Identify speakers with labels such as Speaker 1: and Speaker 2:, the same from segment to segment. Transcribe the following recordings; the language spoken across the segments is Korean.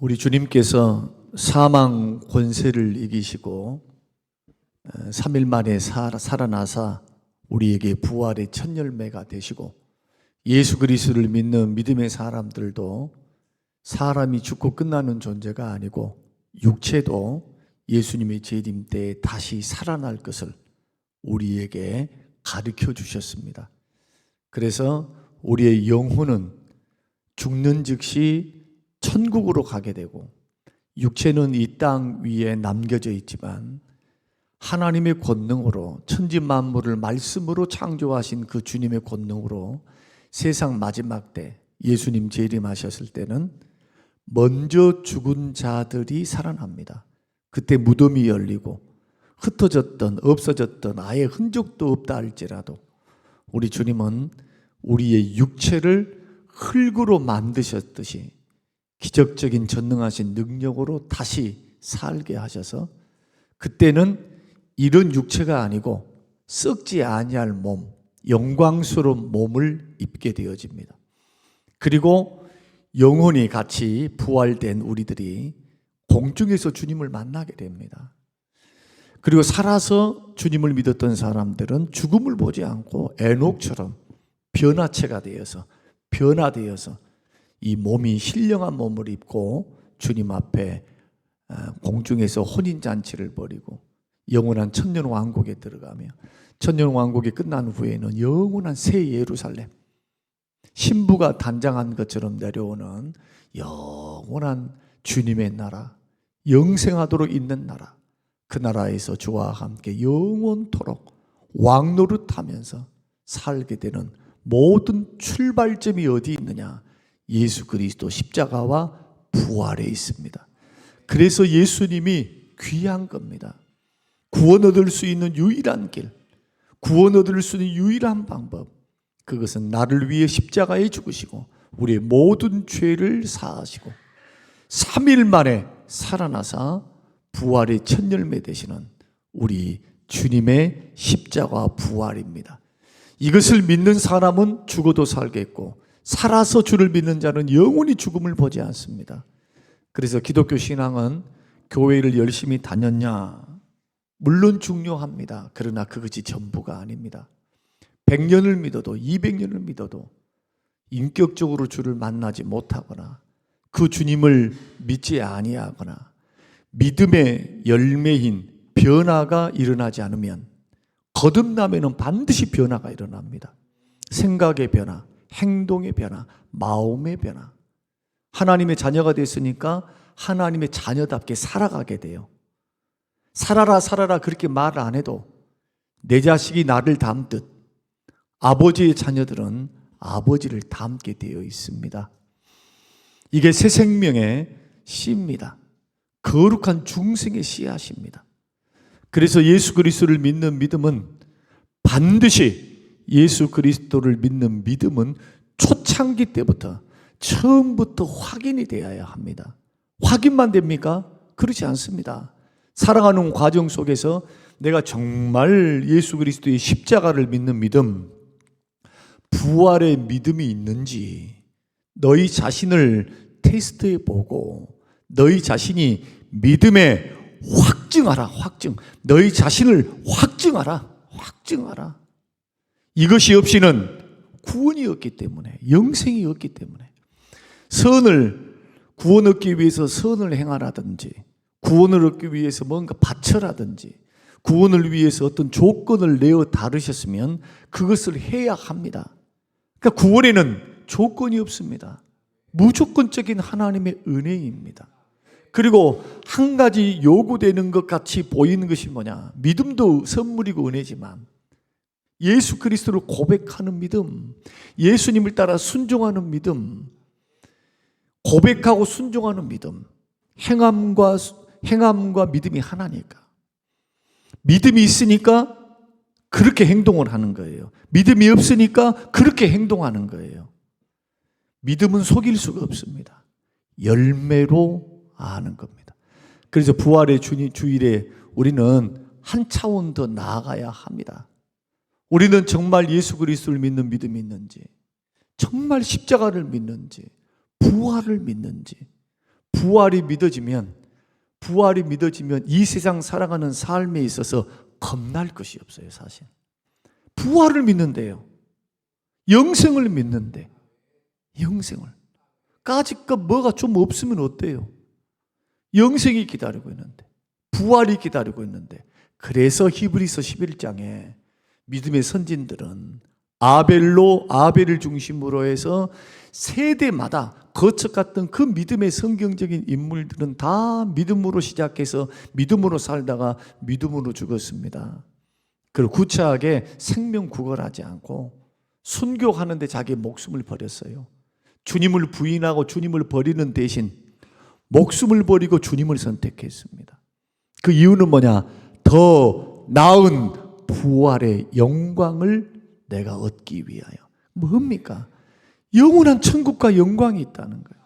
Speaker 1: 우리 주님께서 사망 권세를 이기시고 3일 만에 살아나사 우리에게 부활의 첫 열매가 되시고, 예수 그리스도를 믿는 믿음의 사람들도 사람이 죽고 끝나는 존재가 아니고 육체도 예수님의 재림 때에 다시 살아날 것을 우리에게 가르쳐 주셨습니다. 그래서 우리의 영혼은 죽는 즉시 천국으로 가게 되고, 육체는 이 땅 위에 남겨져 있지만 하나님의 권능으로, 천지 만물을 말씀으로 창조하신 그 주님의 권능으로 세상 마지막 때 예수님 재림하셨을 때는 먼저 죽은 자들이 살아납니다. 그때 무덤이 열리고 흩어졌던 없어졌던 아예 흔적도 없다 할지라도 우리 주님은 우리의 육체를 흙으로 만드셨듯이 기적적인 전능하신 능력으로 다시 살게 하셔서 그때는 이런 육체가 아니고 썩지 아니할 몸, 영광스러운 몸을 입게 되어집니다. 그리고 영혼이 같이 부활된 우리들이 공중에서 주님을 만나게 됩니다. 그리고 살아서 주님을 믿었던 사람들은 죽음을 보지 않고 에녹처럼 변화체가 되어서 변화되어서 이 몸이 신령한 몸을 입고 주님 앞에 공중에서 혼인잔치를 벌이고 영원한 천년왕국에 들어가며, 천년왕국이 끝난 후에는 영원한 새 예루살렘, 신부가 단장한 것처럼 내려오는 영원한 주님의 나라, 영생하도록 있는 나라, 그 나라에서 주와 함께 영원토록 왕노릇하면서 살게 되는 모든 출발점이 어디 있느냐? 예수 그리스도 십자가와 부활에 있습니다. 그래서 예수님이 귀한 겁니다. 구원 얻을 수 있는 유일한 길, 구원 얻을 수 있는 유일한 방법, 그것은 나를 위해 십자가에 죽으시고 우리의 모든 죄를 사하시고 3일 만에 살아나사 부활의 첫 열매 되시는 우리 주님의 십자가 부활입니다. 이것을 믿는 사람은 죽어도 살겠고 살아서 주를 믿는 자는 영원히 죽음을 보지 않습니다. 그래서 기독교 신앙은 교회를 열심히 다녔냐? 물론 중요합니다. 그러나 그것이 전부가 아닙니다. 100년을 믿어도 200년을 믿어도 인격적으로 주를 만나지 못하거나 그 주님을 믿지 아니하거나 믿음의 열매인 변화가 일어나지 않으면, 거듭나면 반드시 변화가 일어납니다. 생각의 변화, 행동의 변화, 마음의 변화. 하나님의 자녀가 됐으니까 하나님의 자녀답게 살아가게 돼요. 살아라 살아라 그렇게 말 안 해도 내 자식이 나를 닮듯 아버지의 자녀들은 아버지를 닮게 되어 있습니다. 이게 새 생명의 씨입니다. 거룩한 중생의 씨앗입니다. 그래서 예수 그리스도를 믿는 믿음은 반드시, 예수 그리스도를 믿는 믿음은 초창기 때부터 처음부터 확인이 되어야 합니다. 확인만 됩니까? 그렇지 않습니다. 살아가는 과정 속에서 내가 정말 예수 그리스도의 십자가를 믿는 믿음, 부활의 믿음이 있는지 너희 자신을 테스트해 보고 너희 자신이 믿음에 확증하라. 확증. 너희 자신을 확증하라. 이것이 없이는 구원이 없기 때문에, 영생이 없기 때문에, 구원 얻기 위해서 선을 행하라든지, 구원을 얻기 위해서 뭔가 바쳐라든지, 구원을 위해서 어떤 조건을 내어 다루셨으면 그것을 해야 합니다. 그러니까 구원에는 조건이 없습니다. 무조건적인 하나님의 은혜입니다. 그리고 한 가지 요구되는 것 같이 보이는 것이 뭐냐? 믿음도 선물이고 은혜지만 예수 그리스도를 고백하는 믿음, 예수님을 따라 순종하는 믿음, 고백하고 순종하는 믿음, 행함과 믿음이 하나니까. 믿음이 있으니까 그렇게 행동을 하는 거예요. 믿음이 없으니까 그렇게 행동하는 거예요. 믿음은 속일 수가 없습니다. 열매로 아는 겁니다. 그래서 부활의 주일에 우리는 한 차원 더 나아가야 합니다. 우리는 정말 예수 그리스도를 믿는 믿음이 있는지, 정말 십자가를 믿는지, 부활을 믿는지, 부활이 믿어지면 이 세상 살아가는 삶에 있어서 겁날 것이 없어요, 사실. 부활을 믿는데요. 영생을 믿는데. 영생을. 까짓것 뭐가 좀 없으면 어때요? 영생이 기다리고 있는데. 부활이 기다리고 있는데. 그래서 히브리서 11장에 믿음의 선진들은 아벨을 중심으로 해서 세대마다 거쳐갔던 그 믿음의 성경적인 인물들은 다 믿음으로 시작해서 믿음으로 살다가 믿음으로 죽었습니다. 그리고 구차하게 생명 구걸하지 않고 순교하는데 자기 목숨을 버렸어요. 주님을 부인하고 주님을 버리는 대신 목숨을 버리고 주님을 선택했습니다. 그 이유는 뭐냐? 더 나은 부활의 영광을 내가 얻기 위하여. 뭡니까? 영원한 천국과 영광이 있다는 거예요.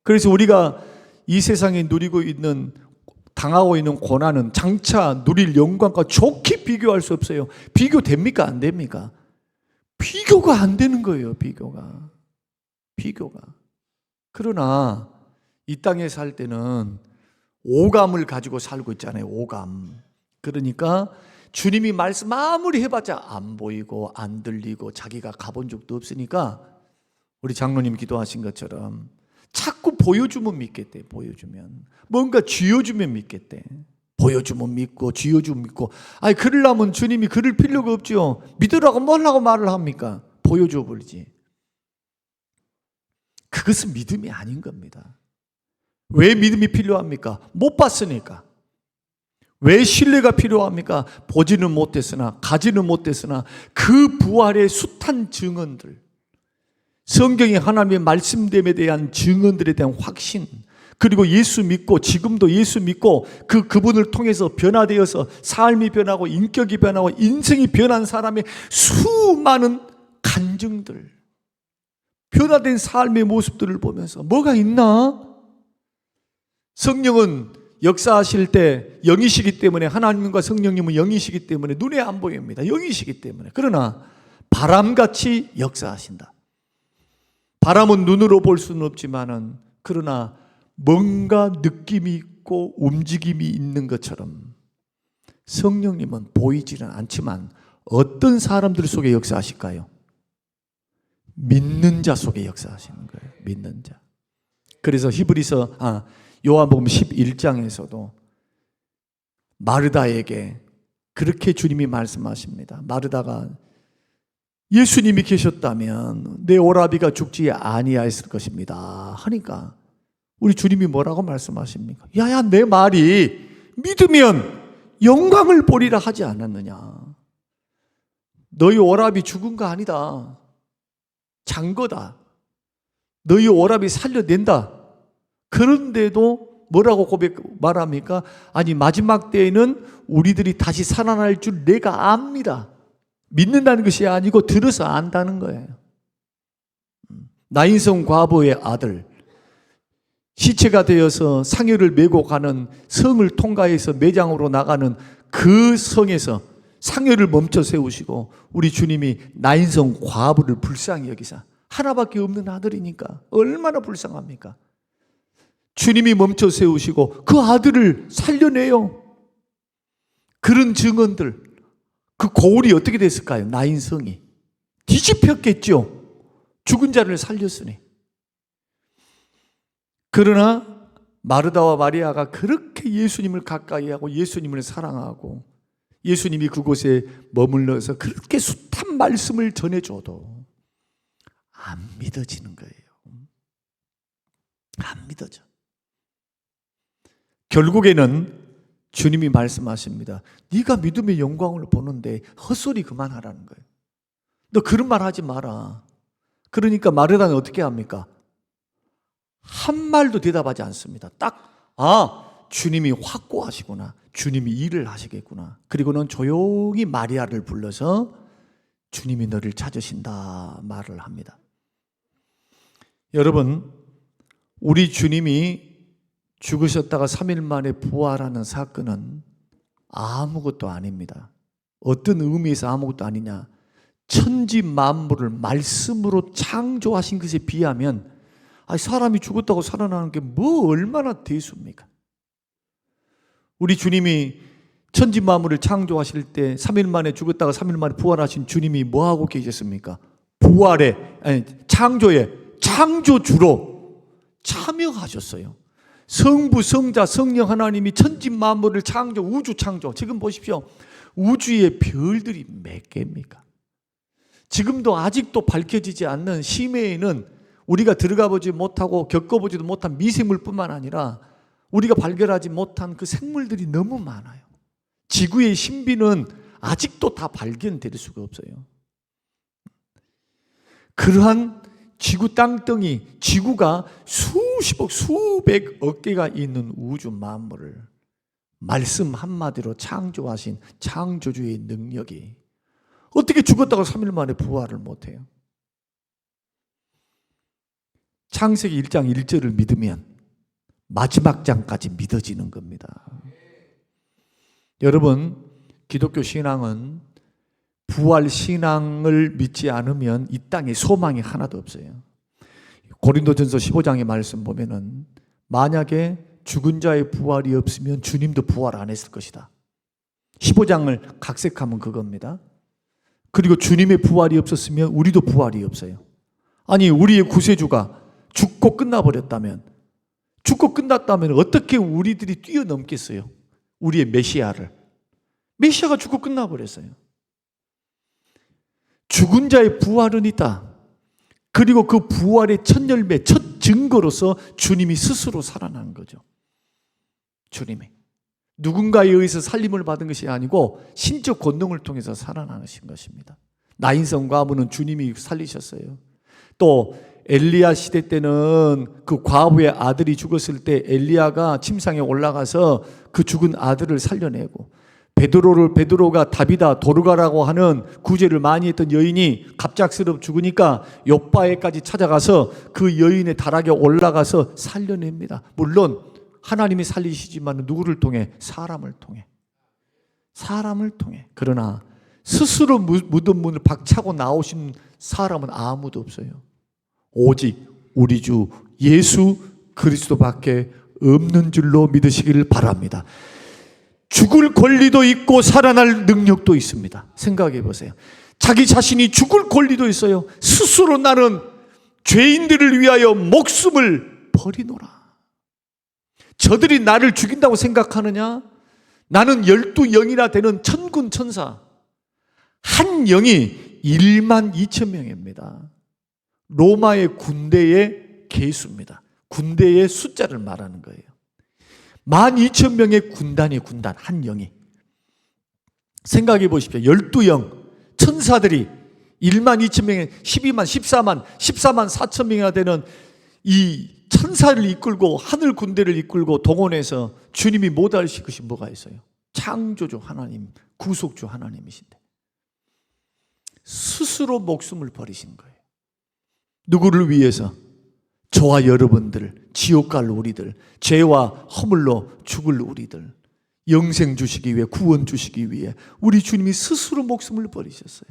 Speaker 1: 그래서 우리가 이 세상에 누리고 있는, 당하고 있는 고난은 장차 누릴 영광과 좋게 비교할 수 없어요. 비교됩니까? 안 됩니까? 비교가 안 되는 거예요. 비교가. 그러나 이 땅에 살 때는 오감을 가지고 살고 있잖아요. 오감. 그러니까 주님이 말씀 아무리 해봤자 안 보이고 안 들리고 자기가 가본 적도 없으니까 우리 장로님 기도하신 것처럼 자꾸 보여주면 믿겠대. 보여주면 뭔가 쥐어주면 믿겠대. 보여주면 믿고 쥐어주면 믿고. 아니 그러려면 주님이 그럴 필요가 없죠. 믿으라고 뭐라고 말을 합니까? 보여줘 버리지. 그것은 믿음이 아닌 겁니다. 왜 믿음이 필요합니까? 못 봤으니까. 왜 신뢰가 필요합니까? 보지는 못했으나 가지는 못했으나 그 부활의 숱한 증언들, 성경의 하나님의 말씀됨에 대한 증언들에 대한 확신, 그리고 예수 믿고 지금도 예수 믿고 그분을 통해서 변화되어서 삶이 변하고 인격이 변하고 인생이 변한 사람의 수많은 간증들, 변화된 삶의 모습들을 보면서 뭐가 있나? 성령은 역사하실 때 영이시기 때문에, 하나님과 성령님은 영이시기 때문에 눈에 안 보입니다. 영이시기 때문에. 그러나 바람같이 역사하신다. 바람은 눈으로 볼 수는 없지만은, 그러나 뭔가 느낌이 있고 움직임이 있는 것처럼 성령님은 보이지는 않지만 어떤 사람들 속에 역사하실까요? 믿는 자 속에 역사하시는 거예요. 믿는 자. 그래서 요한복음 11장에서도 마르다에게 그렇게 주님이 말씀하십니다. 마르다가 예수님이 계셨다면 내 오라비가 죽지 아니하였을 것입니다 하니까 우리 주님이 뭐라고 말씀하십니까? 야야, 내 말이 믿으면 영광을 보리라 하지 않았느냐. 너희 오라비 죽은 거 아니다. 잔 거다. 너희 오라비 살려낸다. 그런데도 뭐라고 말합니까? 아니 마지막 때에는 우리들이 다시 살아날 줄 내가 압니다. 믿는다는 것이 아니고 들어서 안다는 거예요. 나인성 과부의 아들, 시체가 되어서 상여를 메고 가는 성을 통과해서 매장으로 나가는 그 성에서 상여를 멈춰 세우시고 우리 주님이 나인성 과부를 불쌍히 여기사, 하나밖에 없는 아들이니까 얼마나 불쌍합니까? 주님이 멈춰 세우시고 그 아들을 살려내요. 그런 증언들, 그 고울이 어떻게 됐을까요? 나인성이 뒤집혔겠죠. 죽은 자를 살렸으니. 그러나 마르다와 마리아가 그렇게 예수님을 가까이 하고 예수님을 사랑하고 예수님이 그곳에 머물러서 그렇게 숱한 말씀을 전해줘도 안 믿어지는 거예요. 안 믿어져. 결국에는 주님이 말씀하십니다. 네가 믿음의 영광을 보는데 헛소리 그만하라는 거예요. 너 그런 말 하지 마라. 그러니까 마르다는 어떻게 합니까? 한 말도 대답하지 않습니다. 주님이 확고하시구나. 주님이 일을 하시겠구나. 그리고는 조용히 마리아를 불러서 주님이 너를 찾으신다 말을 합니다. 여러분, 우리 주님이 죽으셨다가 3일 만에 부활하는 사건은 아무것도 아닙니다. 어떤 의미에서 아무것도 아니냐? 천지 만물을 말씀으로 창조하신 것에 비하면 사람이 죽었다고 살아나는 게 뭐 얼마나 대수입니까? 우리 주님이 천지 만물을 창조하실 때 3일 만에 죽었다가 3일 만에 부활하신 주님이 뭐 하고 계셨습니까? 창조주로 참여하셨어요. 성부, 성자, 성령 하나님이 천지 만물을 창조, 우주 창조. 지금 보십시오. 우주의 별들이 몇 개입니까? 지금도 아직도 밝혀지지 않는 심해에는 우리가 들어가 보지 못하고 겪어보지도 못한 미생물뿐만 아니라 우리가 발견하지 못한 그 생물들이 너무 많아요. 지구의 신비는 아직도 다 발견될 수가 없어요. 그러한 지구 땅덩이, 지구가 수십억, 수백억 개가 있는 우주 만물을 말씀 한마디로 창조하신 창조주의 능력이 어떻게 죽었다가 3일 만에 부활을 못해요? 창세기 1장 1절을 믿으면 마지막 장까지 믿어지는 겁니다. 여러분, 기독교 신앙은 부활 신앙을 믿지 않으면 이 땅에 소망이 하나도 없어요. 고린도전서 15장의 말씀 보면은 만약에 죽은 자의 부활이 없으면 주님도 부활 안 했을 것이다. 15장을 각색하면 그겁니다. 그리고 주님의 부활이 없었으면 우리도 부활이 없어요. 아니, 우리의 구세주가 죽고 끝나버렸다면, 죽고 끝났다면 어떻게 우리들이 뛰어넘겠어요? 우리의 메시아를. 메시아가 죽고 끝나버렸어요. 죽은 자의 부활은 있다. 그리고 그 부활의 첫 열매, 첫 증거로서 주님이 스스로 살아난 거죠. 주님이 누군가에 의해서 살림을 받은 것이 아니고 신적 권능을 통해서 살아나신 것입니다. 나인성 과부는 주님이 살리셨어요. 또 엘리야 시대 때는 그 과부의 아들이 죽었을 때 엘리야가 침상에 올라가서 그 죽은 아들을 살려내고, 베드로가 다비다 도르가라고 하는 구제를 많이 했던 여인이 갑작스럽 죽으니까 욥바에까지 찾아가서 그 여인의 다락에 올라가서 살려냅니다. 물론 하나님이 살리시지만 누구를 통해? 사람을 통해. 그러나 스스로 무덤 문을 박차고 나오신 사람은 아무도 없어요. 오직 우리 주 예수 그리스도밖에 없는 줄로 믿으시기를 바랍니다. 죽을 권리도 있고 살아날 능력도 있습니다. 생각해 보세요. 자기 자신이 죽을 권리도 있어요. 스스로 나는 죄인들을 위하여 목숨을 버리노라. 저들이 나를 죽인다고 생각하느냐? 나는 12영이나 되는 천군 천사, 한 영이 1만 2천 명입니다. 로마의 군대의 개수입니다. 군대의 숫자를 말하는 거예요. 12,000명의 군단이 군단, 한 영이. 생각해 보십시오. 12영, 천사들이 1만 2천 명에 12만, 14만 4천 명이나 되는 이 천사를 이끌고 하늘 군대를 이끌고 동원해서 주님이 못하실 것이 뭐가 있어요? 창조주 하나님, 구속주 하나님이신데 스스로 목숨을 버리신 거예요. 누구를 위해서? 저와 여러분들, 지옥 갈 우리들, 죄와 허물로 죽을 우리들 영생 주시기 위해, 구원 주시기 위해 우리 주님이 스스로 목숨을 버리셨어요.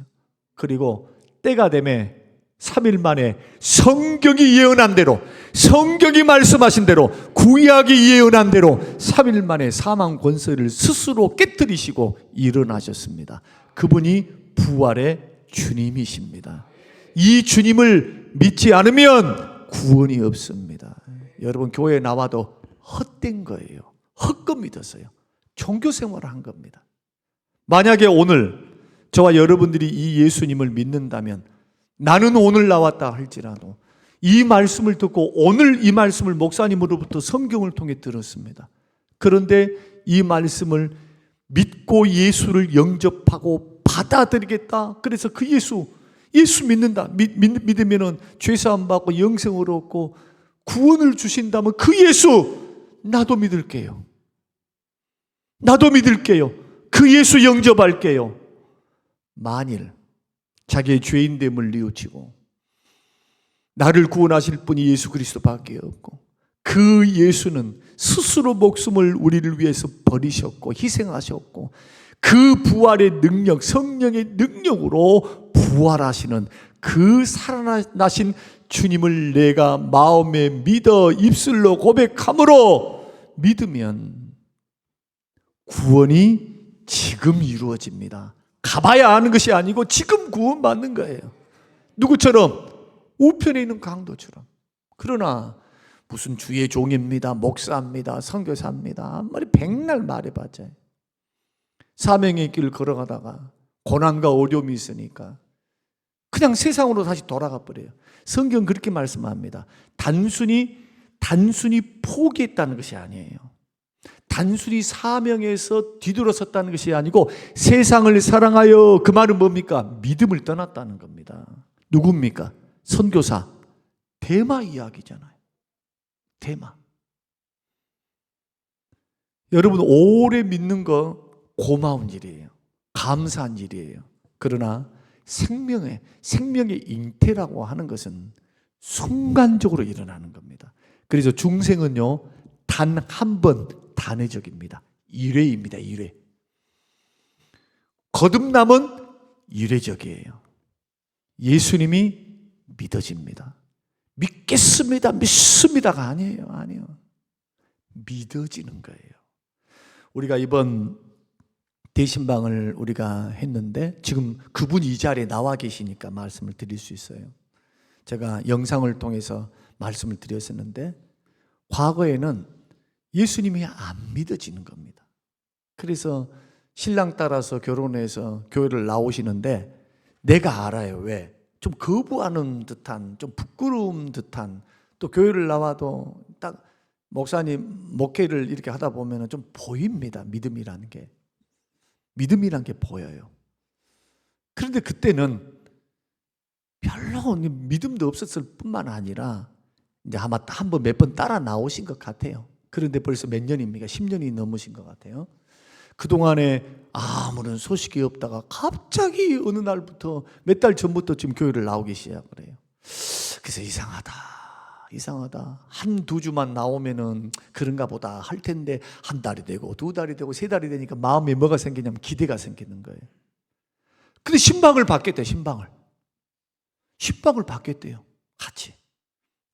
Speaker 1: 그리고 때가 되매 3일 만에 성경이 예언한 대로, 성경이 말씀하신 대로, 구약이 예언한 대로 3일 만에 사망 권세를 스스로 깨뜨리시고 일어나셨습니다. 그분이 부활의 주님이십니다. 이 주님을 믿지 않으면 구원이 없습니다. 여러분, 교회에 나와도 헛된 거예요. 헛것 믿었어요. 종교 생활을 한 겁니다. 만약에 오늘 저와 여러분들이 이 예수님을 믿는다면, 나는 오늘 나왔다 할지라도 이 말씀을 듣고 오늘 이 말씀을 목사님으로부터 성경을 통해 들었습니다. 그런데 이 말씀을 믿고 예수를 영접하고 받아들이겠다. 그래서 그 예수 믿는다. 믿으면 죄사함 받고 영생을 얻고 구원을 주신다면 그 예수 나도 믿을게요. 그 예수 영접할게요. 만일 자기의 죄인됨을 뉘우치고 나를 구원하실 분이 예수 그리스도밖에 없고, 그 예수는 스스로 목숨을 우리를 위해서 버리셨고 희생하셨고, 그 부활의 능력, 성령의 능력으로 부활하시는 그 살아나신 주님을 내가 마음에 믿어 입술로 고백함으로 믿으면 구원이 지금 이루어집니다. 가봐야 아는 것이 아니고 지금 구원받는 거예요. 누구처럼? 우편에 있는 강도처럼. 그러나 무슨 주의 종입니다, 목사입니다, 선교사입니다, 한 말이 백날 말해봤자 사명의 길을 걸어가다가 고난과 어려움이 있으니까 그냥 세상으로 다시 돌아가 버려요. 성경 그렇게 말씀합니다. 단순히 포기했다는 것이 아니에요. 단순히 사명에서 뒤돌아섰다는 것이 아니고 세상을 사랑하여, 그 말은 뭡니까? 믿음을 떠났다는 겁니다. 누굽니까? 선교사 데마 이야기잖아요. 데마. 여러분, 오래 믿는 거 고마운 일이에요. 감사한 일이에요. 그러나 생명의 잉태라고 하는 것은 순간적으로 일어나는 겁니다. 그래서 중생은요, 단 한 번 단회적입니다. 1회입니다. 1회. 거듭남은 1회적이에요. 예수님이 믿어집니다. 믿습니다가 아니에요. 믿어지는 거예요. 우리가 이번 대신방을 우리가 했는데 지금 그분이 이 자리에 나와 계시니까 말씀을 드릴 수 있어요. 제가 영상을 통해서 말씀을 드렸었는데 과거에는 예수님이 안 믿어지는 겁니다. 그래서 신랑 따라서 결혼해서 교회를 나오시는데 내가 알아요. 왜? 좀 거부하는 듯한, 좀 부끄러움 듯한, 또 교회를 나와도 딱 목사님 목회를 이렇게 하다 보면 좀 보입니다. 믿음이라는 게 보여요. 그런데 그때는 별로 믿음도 없었을 뿐만 아니라 이제 아마 한번 몇 번 따라 나오신 것 같아요. 그런데 벌써 몇 년입니까? 10년이 넘으신 것 같아요. 그동안에 아무런 소식이 없다가 갑자기 어느 날부터 몇 달 전부터 지금 교회를 나오기 시작을 해요. 그래서 이상하다. 한두 주만 나오면은 그런가 보다 할 텐데 한 달이 되고 두 달이 되고 세 달이 되니까 마음에 뭐가 생기냐면 기대가 생기는 거예요. 근데 신방을 받겠대요. 신방을 받겠대요. 같이.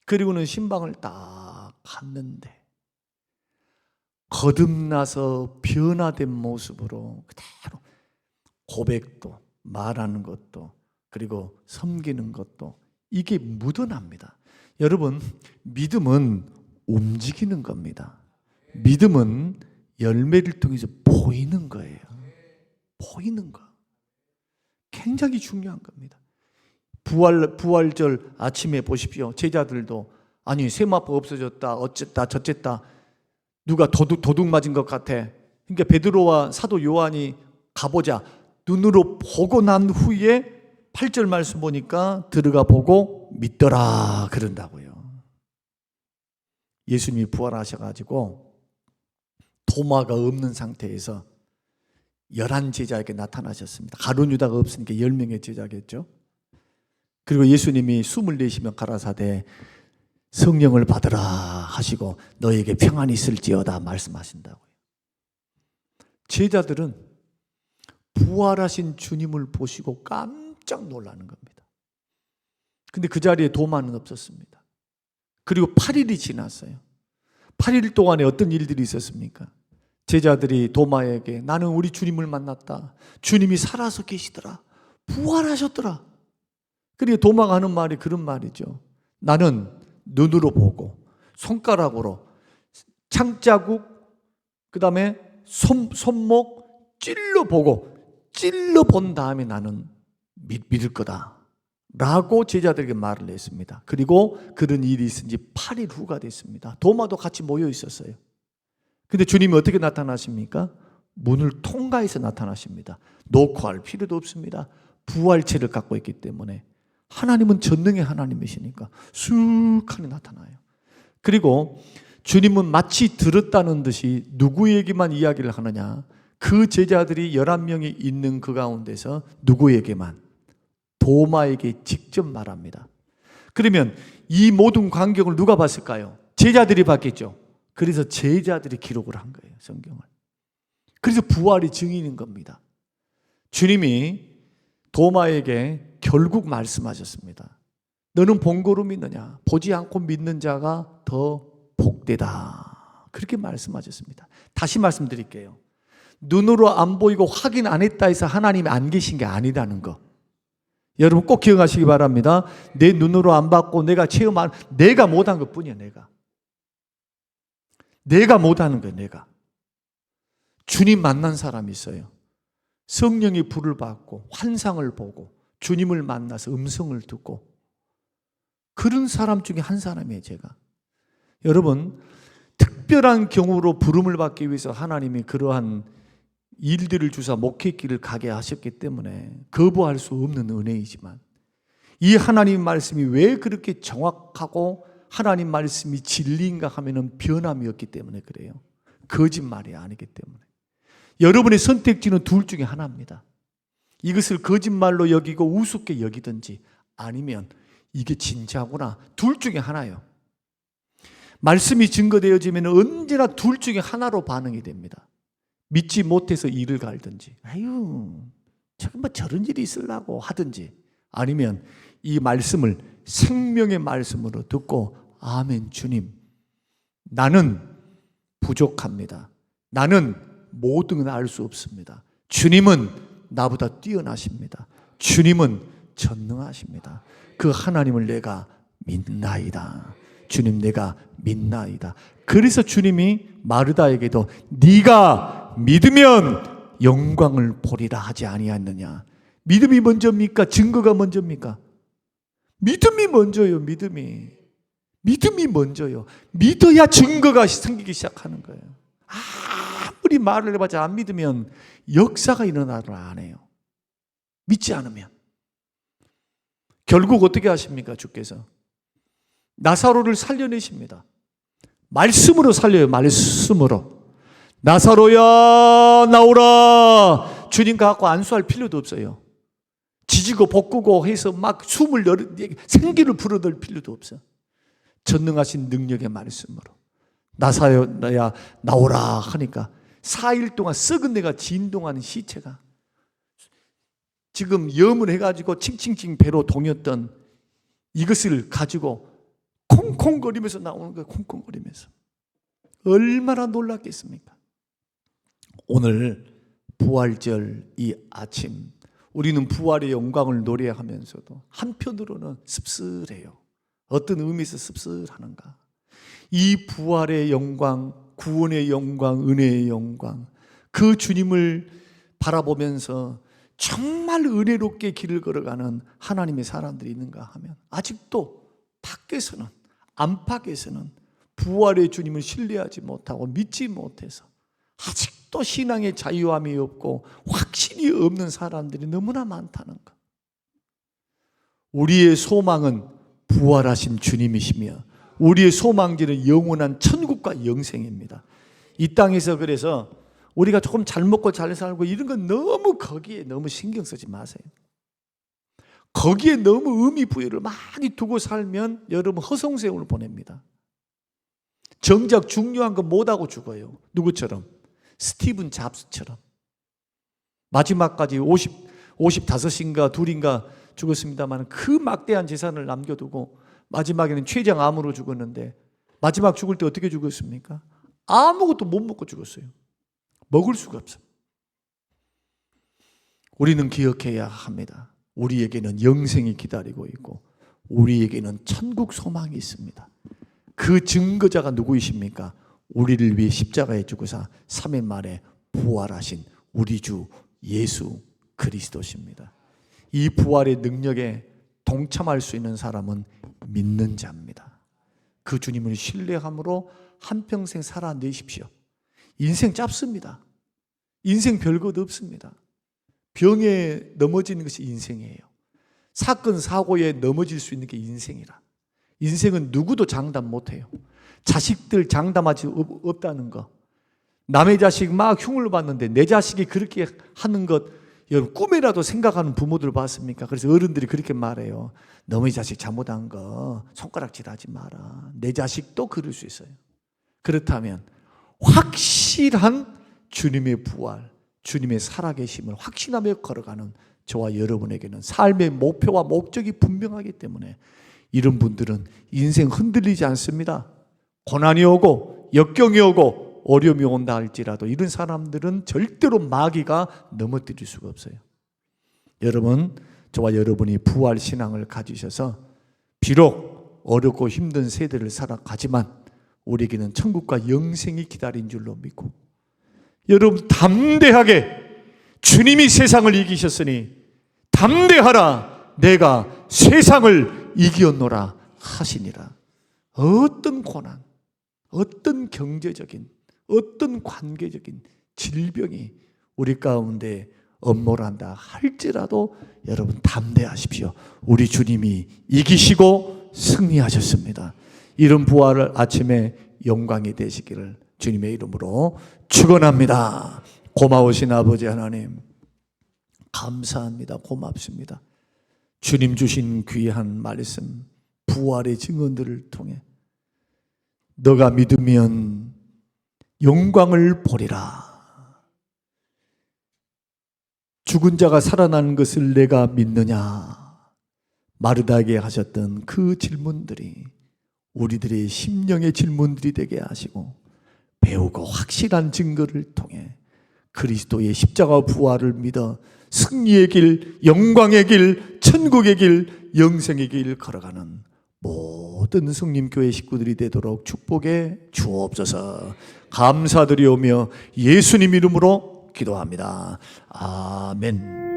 Speaker 1: 그리고는 신방을 딱 갔는데 거듭나서 변화된 모습으로 그대로 고백도 말하는 것도 그리고 섬기는 것도 이게 묻어납니다. 여러분, 믿음은 움직이는 겁니다. 믿음은 열매를 통해서 보이는 거예요. 보이는 거. 굉장히 중요한 겁니다. 부활절 아침에 보십시오. 제자들도 아니 세마포 없어졌다, 어쨌다 저쨌다, 누가 도둑 맞은 것 같아. 그러니까 베드로와 사도 요한이 가보자. 눈으로 보고 난 후에 8절 말씀 보니까 들어가 보고 믿더라 그런다고요. 예수님이 부활하셔가지고 도마가 없는 상태에서 11제자에게 나타나셨습니다. 가룟 유다가 없으니까 10명의 제자겠죠. 그리고 예수님이 숨을 내쉬며 가라사대 성령을 받으라 하시고 너에게 평안이 있을지어다 말씀하신다고요. 제자들은 부활하신 주님을 보시고 깜짝 놀라는 겁니다. 근데 그 자리에 도마는 없었습니다. 그리고 8일이 지났어요. 8일 동안에 어떤 일들이 있었습니까? 제자들이 도마에게 나는 우리 주님을 만났다. 주님이 살아서 계시더라. 부활하셨더라. 그리고 도마가 하는 말이 그런 말이죠. 나는 눈으로 보고 손가락으로 창자국 그 다음에 손목 찔러 본 다음에 나는 믿을 거다 라고 제자들에게 말을 했습니다. 그리고 그런 일이 있은 지 8일 후가 됐습니다. 도마도 같이 모여 있었어요. 근데 주님이 어떻게 나타나십니까? 문을 통과해서 나타나십니다. 놓고 할 필요도 없습니다. 부활체를 갖고 있기 때문에 하나님은 전능의 하나님이시니까 쑥하니 나타나요. 그리고 주님은 마치 들었다는 듯이 누구에게만 이야기를 하느냐? 그 제자들이 11명이 있는 그 가운데서 누구에게만? 도마에게 직접 말합니다. 그러면 이 모든 광경을 누가 봤을까요? 제자들이 봤겠죠. 그래서 제자들이 기록을 한 거예요, 성경을. 그래서 부활이 증인인 겁니다. 주님이 도마에게 결국 말씀하셨습니다. 너는 본고로 믿느냐? 보지 않고 믿는 자가 더 복되다. 그렇게 말씀하셨습니다. 다시 말씀드릴게요. 눈으로 안 보이고 확인 안 했다 해서 하나님이 안 계신 게 아니라는 거. 여러분 꼭 기억하시기 바랍니다. 내 눈으로 안 봤고 내가 체험한, 내가 못한 것 뿐이야. 내가 못하는 거예요. 내가. 주님 만난 사람이 있어요. 성령의 불을 받고 환상을 보고 주님을 만나서 음성을 듣고, 그런 사람 중에 한 사람이에요. 제가. 여러분, 특별한 경우로 부름을 받기 위해서 하나님이 그러한 일들을 주사 목회길을 가게 하셨기 때문에 거부할 수 없는 은혜이지만, 이 하나님 말씀이 왜 그렇게 정확하고 하나님 말씀이 진리인가 하면은 변함이 없기 때문에 그래요. 거짓말이 아니기 때문에. 여러분의 선택지는 둘 중에 하나입니다. 이것을 거짓말로 여기고 우습게 여기든지, 아니면 이게 진짜구나, 둘 중에 하나예요. 말씀이 증거되어지면 언제나 둘 중에 하나로 반응이 됩니다. 믿지 못해서 이를 갈든지, 아유 저기 뭐 저런 일이 있으려고 하든지, 아니면 이 말씀을 생명의 말씀으로 듣고, 아멘, 주님 나는 부족합니다. 나는 모든 걸 알 수 없습니다. 주님은 나보다 뛰어나십니다. 주님은 전능하십니다. 그 하나님을 내가 믿나이다. 주님 내가 믿나이다. 그래서 주님이 마르다에게도 네가 믿으면 영광을 보리라 하지 아니하느냐. 믿음이 먼저입니까? 증거가 먼저입니까? 믿음이 먼저요. 믿음이 먼저요. 믿어야 증거가 생기기 시작하는 거예요. 아무리 말을 해봤자 안 믿으면 역사가 일어나를 안 해요. 믿지 않으면. 결국 어떻게 하십니까? 주께서 나사로를 살려내십니다. 말씀으로 살려요. 말씀으로. 나사로야 나오라. 주님 갖고 안수할 필요도 없어요. 지지고 볶고 해서 막 숨을 생기를 불어넣을 필요도 없어요. 전능하신 능력의 말씀으로 나사로야 나오라 하니까 4일 동안 썩은 내가 진동하는 시체가, 지금 염을 해가지고 칭칭칭 배로 동였던 이것을 가지고 콩콩거리면서 나오는 거예요. 콩콩거리면서. 얼마나 놀랐겠습니까? 오늘 부활절 이 아침 우리는 부활의 영광을 노래하면서도 한편으로는 씁쓸해요. 어떤 의미에서 씁쓸하는가? 이 부활의 영광, 구원의 영광, 은혜의 영광, 그 주님을 바라보면서 정말 은혜롭게 길을 걸어가는 하나님의 사람들이 있는가 하면, 아직도 밖에서는, 안팎에서는 부활의 주님을 신뢰하지 못하고 믿지 못해서 아직도 신앙의 자유함이 없고 확신이 없는 사람들이 너무나 많다는 것. 우리의 소망은 부활하신 주님이시며 우리의 소망지는 영원한 천국과 영생입니다. 이 땅에서 그래서 우리가 조금 잘 먹고 잘 살고 이런 건 너무 거기에 너무 신경 쓰지 마세요. 거기에 너무 의미 부여를 많이 두고 살면 여러분 허송세월을 보냅니다. 정작 중요한 거 못하고 죽어요. 누구처럼? 스티븐 잡스처럼. 마지막까지 55인가 2인가 죽었습니다만 그 막대한 재산을 남겨두고 마지막에는 췌장암으로 죽었는데, 마지막 죽을 때 어떻게 죽었습니까? 아무것도 못 먹고 죽었어요. 먹을 수가 없어요. 우리는 기억해야 합니다. 우리에게는 영생이 기다리고 있고 우리에게는 천국 소망이 있습니다. 그 증거자가 누구이십니까? 우리를 위해 십자가에 죽으사 3일 만에 부활하신 우리 주 예수 그리스도십니다. 이 부활의 능력에 동참할 수 있는 사람은 믿는 자입니다. 그 주님을 신뢰함으로 한평생 살아내십시오. 인생 짧습니다. 인생 별것 없습니다. 병에 넘어지는 것이 인생이에요. 사건 사고에 넘어질 수 있는 게 인생이라. 인생은 누구도 장담 못해요. 자식들 장담하지 없다는 거. 남의 자식 막 흉을 봤는데 내 자식이 그렇게 하는 것 여러분 꿈이라도 생각하는 부모들 봤습니까? 그래서 어른들이 그렇게 말해요. 너의 자식 잘못한 거 손가락질하지 마라. 내 자식도 그럴 수 있어요. 그렇다면 확실한 주님의 부활, 주님의 살아계심을 확신하며 걸어가는 저와 여러분에게는 삶의 목표와 목적이 분명하기 때문에 이런 분들은 인생 흔들리지 않습니다. 고난이 오고 역경이 오고 어려움이 온다 할지라도 이런 사람들은 절대로 마귀가 넘어뜨릴 수가 없어요. 여러분, 저와 여러분이 부활 신앙을 가지셔서 비록 어렵고 힘든 세대를 살아가지만 우리에게는 천국과 영생이 기다린 줄로 믿고, 여러분 담대하게 주님이 세상을 이기셨으니 담대하라, 내가 세상을 이기었노라 하시니라. 어떤 고난, 어떤 경제적인, 어떤 관계적인 질병이 우리 가운데 엄몰한다 할지라도 여러분 담대하십시오. 우리 주님이 이기시고 승리하셨습니다. 이런 부활을 아침에 영광이 되시기를 주님의 이름으로 축원합니다. 고마우신 아버지 하나님, 감사합니다. 고맙습니다. 주님 주신 귀한 말씀, 부활의 증언들을 통해 너가 믿으면 영광을 보리라, 죽은 자가 살아나는 것을 내가 믿느냐, 마르다에게 하셨던 그 질문들이 우리들의 심령의 질문들이 되게 하시고, 배우고 확실한 증거를 통해 그리스도의 십자가 부활을 믿어 승리의 길, 영광의 길, 천국의 길, 영생의 길 걸어가는 모든 성림교회 식구들이 되도록 축복해 주옵소서. 감사드리오며 예수님 이름으로 기도합니다. 아멘.